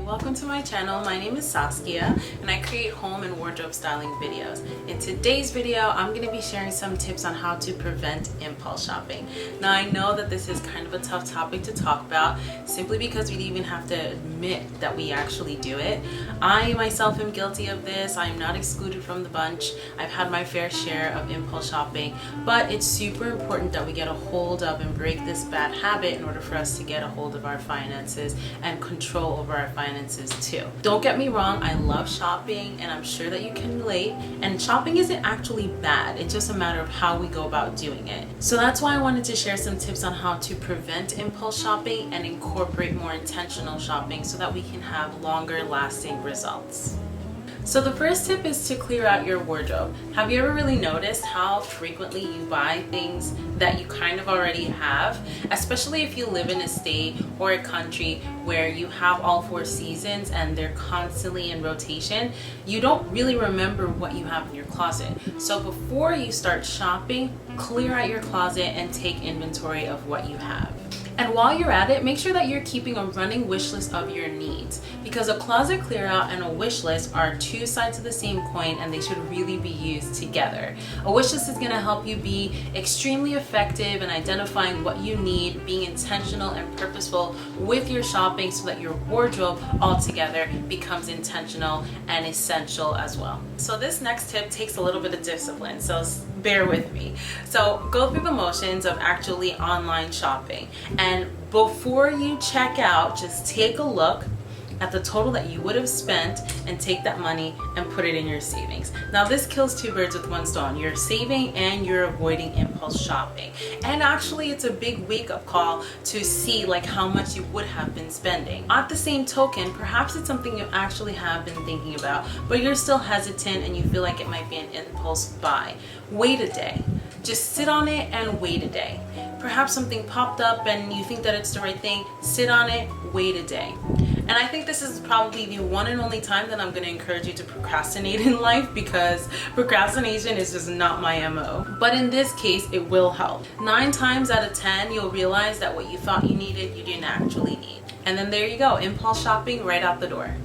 welcome to my channel. My name is Saskia and I create home and wardrobe styling videos. In today's video, I'm going to be sharing some tips on how to prevent impulse shopping. Now I know that this is kind of a tough topic to talk about simply because we even have to admit that we actually do it. I myself am guilty of this. I am not excluded from the bunch. I've had my fair share of impulse shopping, but it's super important that we get a hold of and break this bad habit in order for us to get a hold of our finances and control over our finances too. Don't get me wrong, I love shopping and I'm sure that you can relate, and shopping isn't actually bad, it's just a matter of how we go about doing it. So that's why I wanted to share some tips on how to prevent impulse shopping and incorporate more intentional shopping so that we can have longer lasting results. So the first tip is to clear out your wardrobe. Have you ever really noticed how frequently you buy things that you kind of already have? Especially if you live in a state or a country where you have all 4 seasons and they're constantly in rotation, you don't really remember what you have in your closet. So before you start shopping, clear out your closet and take inventory of what you have. And while you're at it, make sure that you're keeping a running wish list of your needs, because a closet clear out and a wish list are 2 sides of the same coin and they should really be used together. A wish list is going to help you be extremely effective in identifying what you need, being intentional and purposeful with your shopping so that your wardrobe altogether becomes intentional and essential as well. So this next tip takes a little bit of discipline, so bear with me. So go through the motions of actually online shopping, and before you check out, just take a look at the total that you would have spent and take that money and put it in your savings. Now this kills 2 birds with 1 stone. You're saving and you're avoiding impulse shopping. And actually it's a big wake-up call to see like how much you would have been spending. At the same token, perhaps it's something you actually have been thinking about, but you're still hesitant and you feel like it might be an impulse buy. Wait a day. Just sit on it and wait a day. Perhaps something popped up and you think that it's the right thing. Sit on it, wait a day. And I think this is probably the one and only time that I'm going to encourage you to procrastinate in life, because procrastination is just not my MO. But in this case, it will help. 9 times out of 10, you'll realize that what you thought you needed, you didn't actually need. And then there you go, impulse shopping right out the door.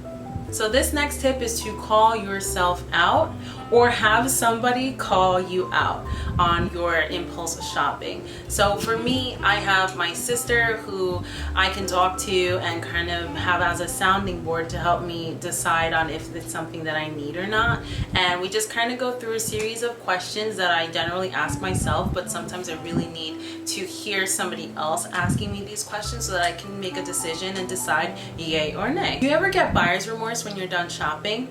So this next tip is to call yourself out or have somebody call you out on your impulse shopping. So for me, I have my sister who I can talk to and kind of have as a sounding board to help me decide on if it's something that I need or not. And we just kind of go through a series of questions that I generally ask myself, but sometimes I really need to hear somebody else asking me these questions so that I can make a decision and decide yay or nay. Do you ever get buyer's remorse when you're done shopping?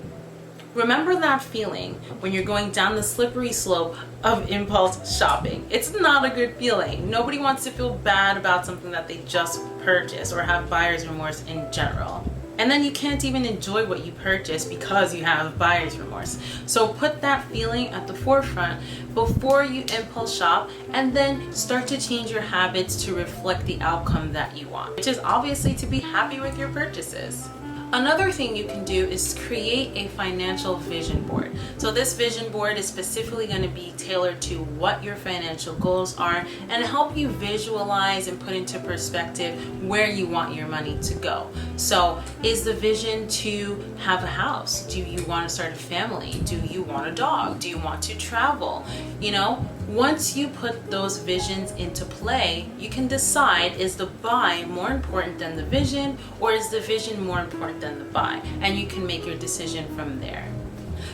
Remember that feeling when you're going down the slippery slope of impulse shopping. It's not a good feeling. Nobody wants to feel bad about something that they just purchased or have buyer's remorse in general. And then you can't even enjoy what you purchased because you have buyer's remorse. So put that feeling at the forefront before you impulse shop, and then start to change your habits to reflect the outcome that you want, which is obviously to be happy with your purchases. Another thing you can do is create a financial vision board. So this vision board is specifically going to be tailored to what your financial goals are and help you visualize and put into perspective where you want your money to go. So is the vision to have a house? Do you want to start a family? Do you want a dog? Do you want to travel? You know, once you put those visions into play, you can decide, is the buy more important than the vision, or is the vision more important than the buy? And you can make your decision from there.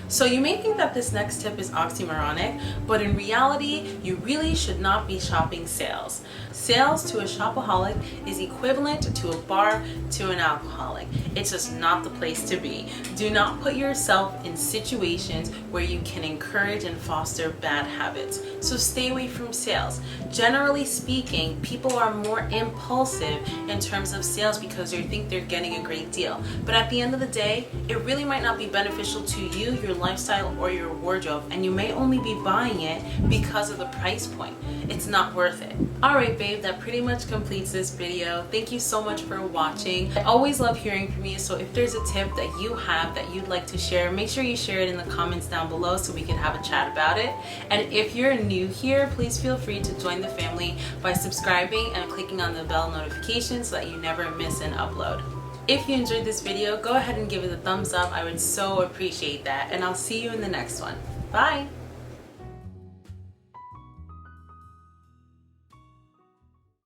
So you may think that this next tip is oxymoronic, but in reality, you really should not be shopping sales. Sales to a shopaholic is equivalent to a bar to an alcoholic. It's just not the place to be. Do not put yourself in situations where you can encourage and foster bad habits. So stay away from sales. Generally speaking, people are more impulsive in terms of sales because they think they're getting a great deal. But at the end of the day, it really might not be beneficial to you, your lifestyle, or your wardrobe, and you may only be buying it because of the price point. It's not worth it. Alright babe, that pretty much completes this video. Thank you so much for watching. I always love hearing from you, so if there's a tip that you have that you'd like to share, make sure you share it in the comments down below so we can have a chat about it. And if you're new here, please feel free to join the family by subscribing and clicking on the bell notification so that you never miss an upload. If you enjoyed this video, go ahead and give it a thumbs up. I would so appreciate that. And I'll see you in the next one. Bye!